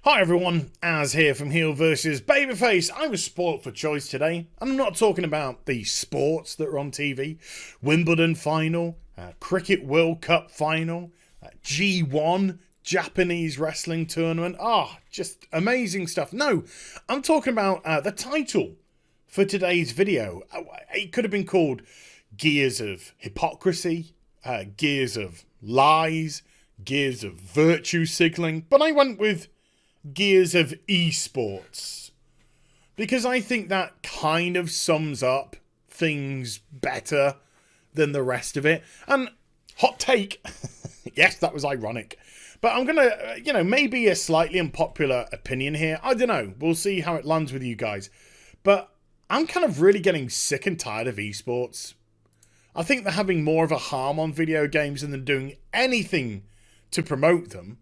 Hi everyone, Az here from HeelvsBabyface. I was spoilt for choice today. I'm not talking about the sports that are on TV. Wimbledon final, Cricket World Cup final, G1, Japanese wrestling tournament. Just amazing stuff. No, I'm talking about the title for today's video. It could have been called Gears of Hypocrisy, Gears of Lies, Gears of Virtue Signaling, but I went with Gears of Esports, because I think that kind of sums up things better than the rest of it. And hot take, yes, that was ironic, but I'm gonna, maybe a slightly unpopular opinion here. I don't know. We'll see how it lands with you guys. But I'm kind of really getting sick and tired of esports. I think they're having more of a harm on video games than they're doing anything to promote them.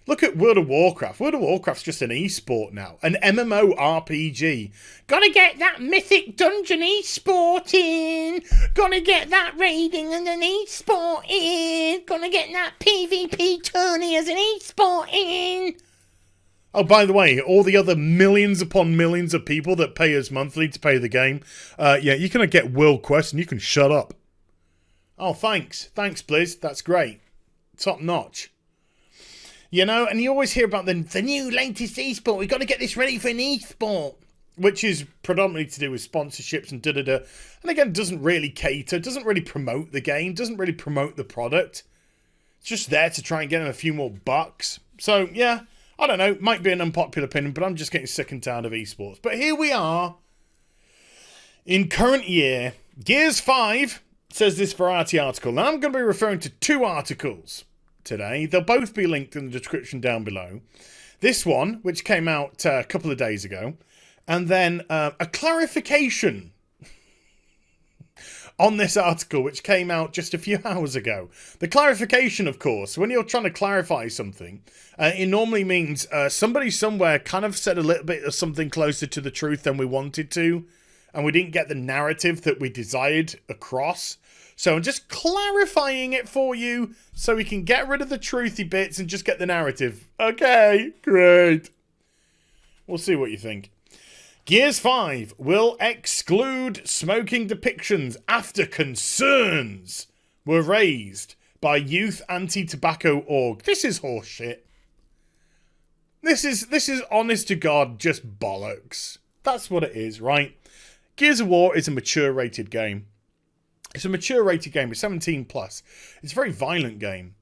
Look at World of Warcraft. World of Warcraft's just an esport now. An MMORPG. Gotta get that mythic dungeon esport in. Gotta get that raiding and an esport in. Gotta get that PvP tourney as an esport in. Oh, by the way, all the other millions upon millions of people that pay us monthly to play the game, you can get World Quest and you can shut up. Oh, thanks. Thanks, Blizz. That's great. Top notch. And you always hear about the new latest esport. We've got to get this ready for an esport, which is predominantly to do with sponsorships and da-da-da. And again, doesn't really cater, doesn't really promote the game, doesn't really promote the product. It's just there to try and get them a few more bucks. So, yeah, I don't know. Might be an unpopular opinion, but I'm just getting sick and tired of esports. But here we are. In current year, Gears 5 says this Variety article. Now, I'm going to be referring to two articles today. They'll both be linked in the description down below. This one, which came out a couple of days ago, and then a clarification on this article, which came out just a few hours ago. The clarification, of course, when you're trying to clarify something, it normally means somebody somewhere kind of said a little bit of something closer to the truth than we wanted to, and we didn't get the narrative that we desired across. So I'm just clarifying it for you so we can get rid of the truthy bits and just get the narrative. Okay, great. We'll see what you think. Gears 5 will exclude smoking depictions after concerns were raised by Youth Anti-Tobacco Org. This is horseshit. This is honest to God just bollocks. That's what it is, right? Gears of War is a mature rated game. It's a mature rated game. It's 17 plus. It's a very violent game.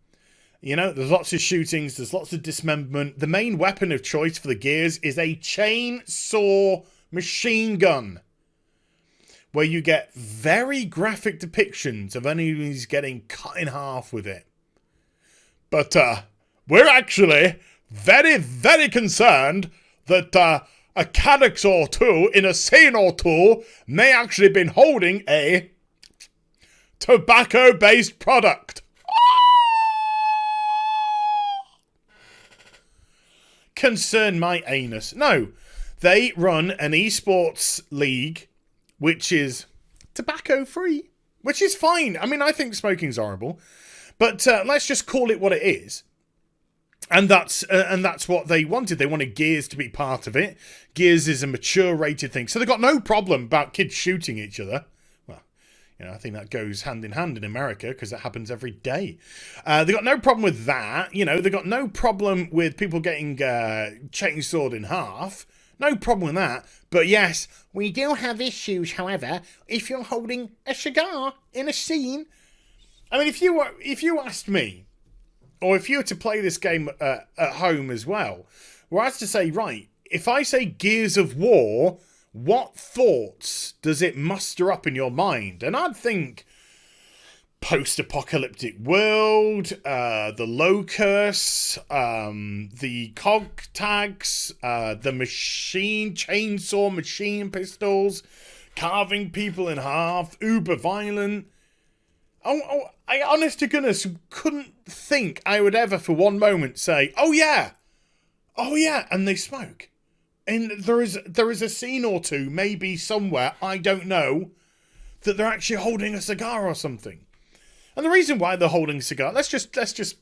There's lots of shootings. There's lots of dismemberment. The main weapon of choice for the Gears is a chainsaw machine gun, where you get very graphic depictions of enemies getting cut in half with it. But we're actually very, very concerned that a Caddux or two in a scene or two may actually have been holding a tobacco-based product. Concern my anus. No, they run an esports league which is tobacco-free, which is fine. I mean, I think smoking's horrible, but let's just call it what it is. And that's what they wanted. They wanted Gears to be part of it. Gears is a mature-rated thing, so they've got no problem about kids shooting each other. I think that goes hand in hand in America because it happens every day. They got no problem with that. They got no problem with people getting chainsawed in half. No problem with that. But yes, we do have issues, however, if you're holding a cigar in a scene. I mean, if you asked me, or if you were to play this game at home as well, where I was to say, right, if I say Gears of War, what thoughts does it muster up in your mind? And I'd think post-apocalyptic world, the locusts, the cog tags, the chainsaw machine pistols, carving people in half, uber violent. I honest to goodness couldn't think I would ever for one moment say, oh yeah, and they smoke. And there is a scene or two, maybe somewhere, I don't know, that they're actually holding a cigar or something. And the reason why they're holding a cigar, let's just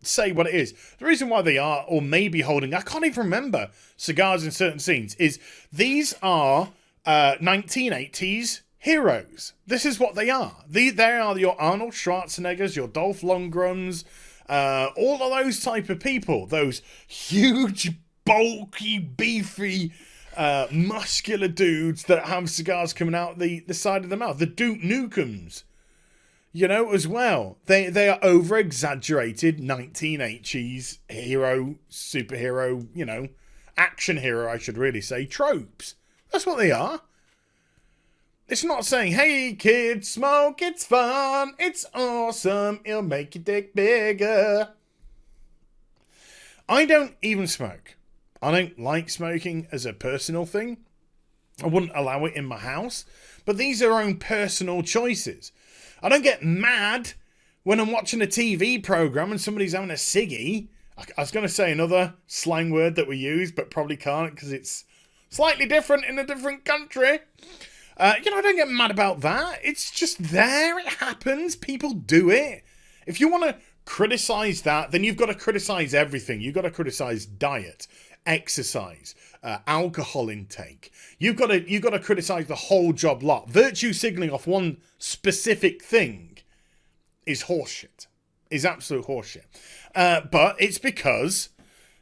say what it is. The reason why they are, or maybe holding, I can't even remember, cigars in certain scenes, is these are 1980s heroes. This is what they are. They are your Arnold Schwarzeneggers, your Dolph Lundgrens, all of those type of people. Those huge, bulky, beefy, muscular dudes that have cigars coming out the side of the mouth. The Duke Nukems, you know, as well. They are over-exaggerated 1980s hero, superhero, you know, action hero, I should really say, tropes. That's what they are. It's not saying, hey kids, smoke, it's fun, it's awesome, it'll make your dick bigger. I don't even smoke. I don't like smoking as a personal thing. I wouldn't allow it in my house. But these are our own personal choices. I don't get mad when I'm watching a TV program and somebody's having a ciggy. I was going to say another slang word that we use, but probably can't because it's slightly different in a different country. I don't get mad about that. It's just there. It happens. People do it. If you want to criticize that, then you've got to criticize everything. You've got to criticize diet, exercise, alcohol intake. You've got to criticize the whole job lot. Virtue signaling off one specific thing is horseshit. Is absolute horseshit. But it's because,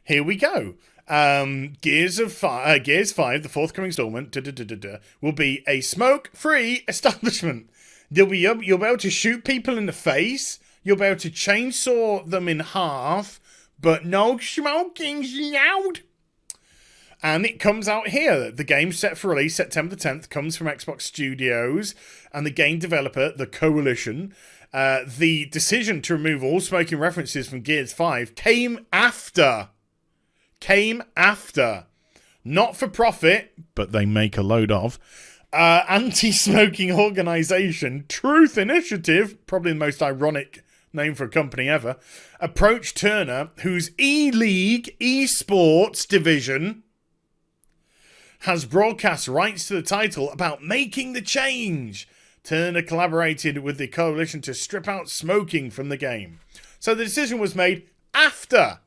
here we go. Gears 5, the forthcoming installment, will be a smoke-free establishment. You'll be able to shoot people in the face. You'll be able to chainsaw them in half, but no smoking's allowed. And it comes out here. The game set for release September the 10th comes from Xbox Studios and the game developer, the Coalition. The decision to remove all smoking references from Gears 5 came after. Not for profit, but they make a load of. Anti-smoking organisation, Truth Initiative, probably the most ironic name for a company ever, approached Turner, whose E-League Esports division has broadcast rights to the title, about making the change. Turner collaborated with the Coalition to strip out smoking from the game. So the decision was made after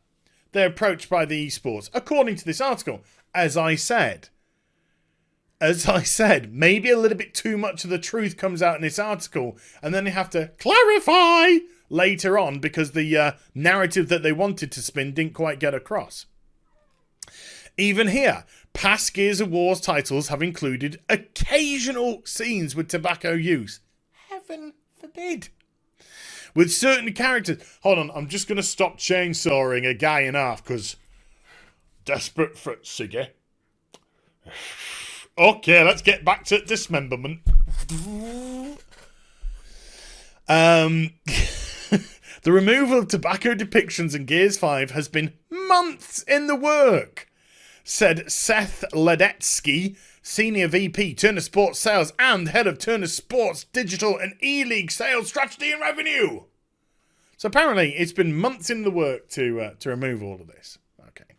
they're approached by the esports, according to this article. As I said, maybe a little bit too much of the truth comes out in this article, and then they have to clarify later on because the narrative that they wanted to spin didn't quite get across. Even here, past Gears of War's titles have included occasional scenes with tobacco use. Heaven forbid. With certain characters. Hold on, I'm just going to stop chainsawing a guy in half because desperate for it, Siggy. Okay, let's get back to dismemberment. The removal of tobacco depictions in Gears 5 has been months in the work, said Seth Ledetsky, Senior VP, Turner Sports Sales and Head of Turner Sports Digital and E-League Sales Strategy and Revenue. So apparently it's been months in the work to remove all of this. Okay.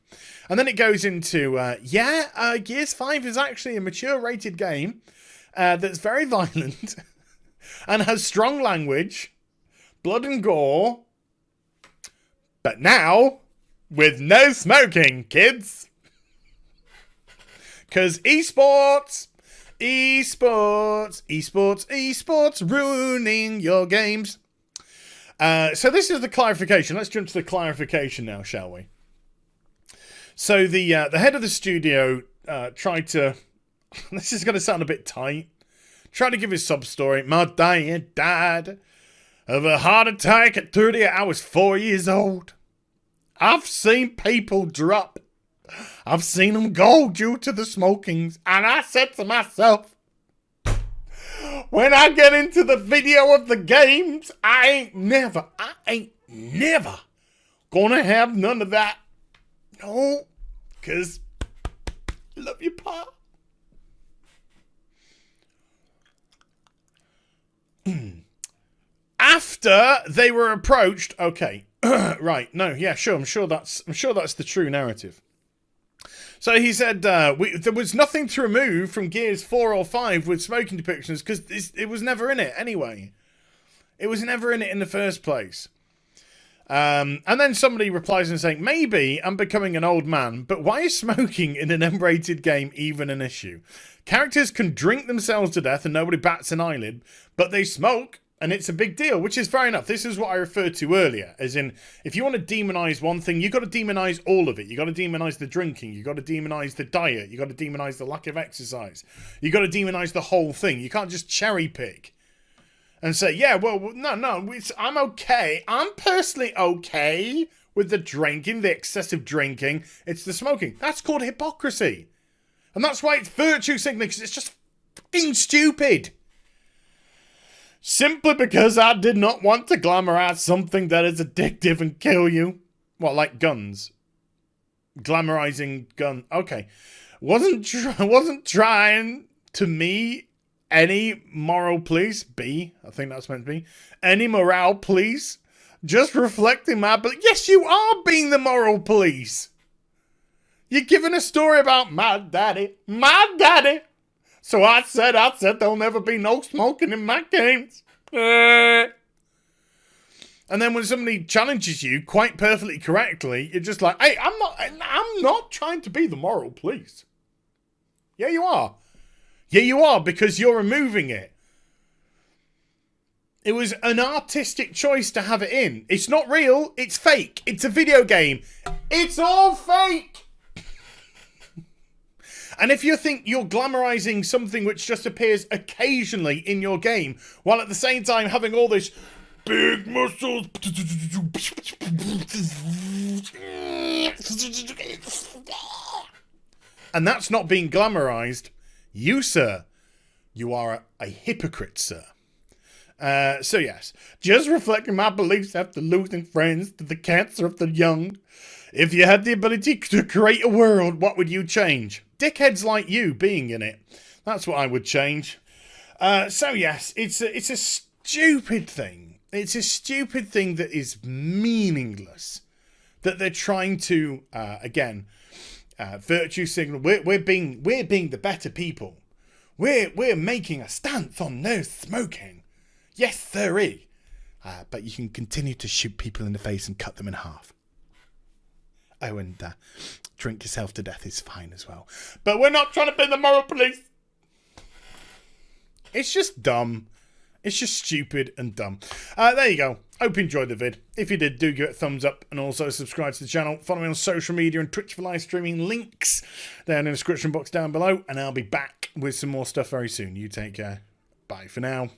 And then it goes into, Gears 5 is actually a mature rated game that's very violent and has strong language, blood and gore, but now with no smoking, kids. Because esports, ruining your games. So this is the clarification. Let's jump to the clarification now, shall we? So the head of the studio tried to... This is going to sound a bit tight. Tried to give his sub-story. My dad died of a heart attack at 30. I was 4 years old. I've seen people drop. I've seen them go due to the smokings. And I said to myself, when I get into the video of the games, I ain't never gonna have none of that. No, because love you, Pa. After they were approached, okay, right, no, yeah, sure, I'm sure that's the true narrative. So he said there was nothing to remove from Gears 4 or 5 with smoking depictions because it was never in it anyway. It was never in it in the first place. And then somebody replies and saying, maybe I'm becoming an old man, but why is smoking in an M-rated game even an issue? Characters can drink themselves to death and nobody bats an eyelid, but they smoke and it's a big deal, which is fair enough. This is what I referred to earlier, as in, if you want to demonize one thing, you've got to demonize all of it. You've got to demonize the drinking. You've got to demonize the diet. You've got to demonize the lack of exercise. You've got to demonize the whole thing. You can't just cherry pick and say, yeah, well, no, I'm okay. I'm personally okay with the drinking, the excessive drinking. It's the smoking. That's called hypocrisy. And that's why it's virtue signaling, because it's just fucking stupid. Simply because I did not want to glamorize something that is addictive and kill you. What, like guns? Glamorizing gun. Okay. Wasn't trying to me any moral police. I think that's meant to be. Any morale police. Just reflecting my belief. Yes, you are being the moral police. You're giving a story about my daddy. My daddy. So I said there'll never be no smoking in my games. And then when somebody challenges you quite perfectly correctly, you're just like, hey, I'm not trying to be the moral police. Yeah, you are. Yeah, you are, because you're removing it. It was an artistic choice to have it in. It's not real. It's fake. It's a video game. It's all fake. And if you think you're glamorizing something which just appears occasionally in your game, while at the same time having all this big muscles, and that's not being glamorized, you, sir, you are a hypocrite, sir. So yes, just reflecting my beliefs after losing friends to the cancer of the young. If you had the ability to create a world, what would you change? Dickheads like you being in it. That's what I would change. So yes, it's a stupid thing. It's a stupid thing that is meaningless. That they're trying to again virtue signal. We're being the better people. We're making a stance on no smoking. Yes, sirree. But you can continue to shoot people in the face and cut them in half. Oh, and drink yourself to death is fine as well. But we're not trying to be the moral police. It's just dumb. It's just stupid and dumb. There you go. Hope you enjoyed the vid. If you did, do give it a thumbs up and also subscribe to the channel. Follow me on social media and Twitch for live streaming. Links down in the description box down below. And I'll be back with some more stuff very soon. You take care. Bye for now.